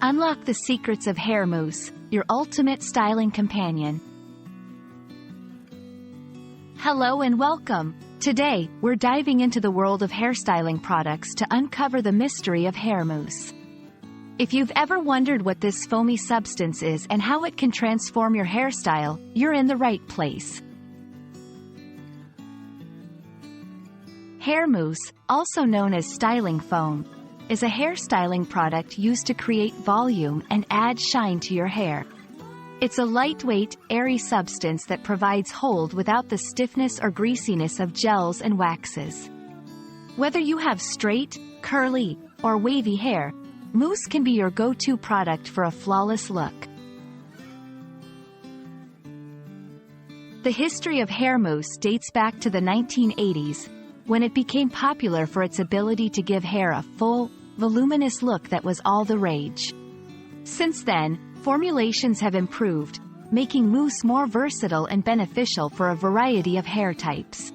Unlock the secrets of hair mousse, your ultimate styling companion. Hello and welcome. Today, we're diving into the world of hairstyling products to uncover the mystery of hair mousse. If you've ever wondered what this foamy substance is and how it can transform your hairstyle, you're in the right place. Hair mousse, also known as styling foam, is a hairstyling product used to create volume and add shine to your hair. It's a lightweight, airy substance that provides hold without the stiffness or greasiness of gels and waxes. Whether you have straight, curly, or wavy hair, mousse can be your go-to product for a flawless look. The history of hair mousse dates back to the 1980s, when it became popular for its ability to give hair a full, voluminous look that was all the rage. Since then, formulations have improved, making mousse more versatile and beneficial for a variety of hair types.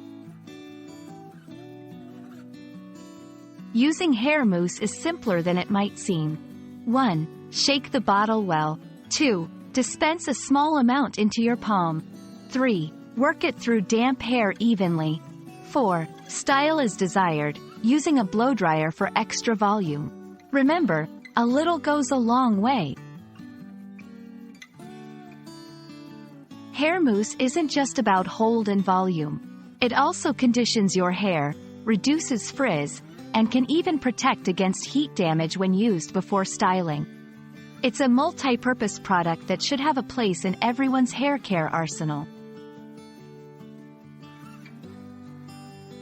Using hair mousse is simpler than it might seem. 1. Shake the bottle well. 2. Dispense a small amount into your palm. 3. Work it through damp hair evenly. 4. Style as desired, using a blow dryer for extra volume. Remember, a little goes a long way. Hair mousse isn't just about hold and volume. It also conditions your hair, reduces frizz, and can even protect against heat damage when used before styling. It's a multi-purpose product that should have a place in everyone's hair care arsenal.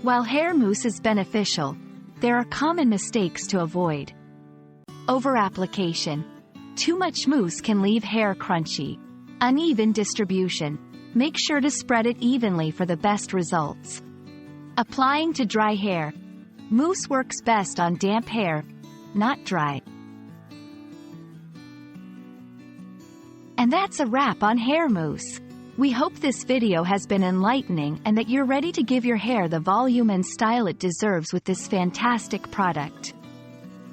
While hair mousse is beneficial, there are common mistakes to avoid. Over-application. Too much mousse can leave hair crunchy. Uneven distribution. Make sure to spread it evenly for the best results. Applying to dry hair. Mousse works best on damp hair, not dry. And that's a wrap on hair mousse. We hope this video has been enlightening and that you're ready to give your hair the volume and style it deserves with this fantastic product.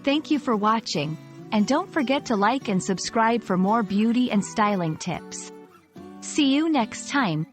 Thank you for watching, and don't forget to like and subscribe for more beauty and styling tips. See you next time.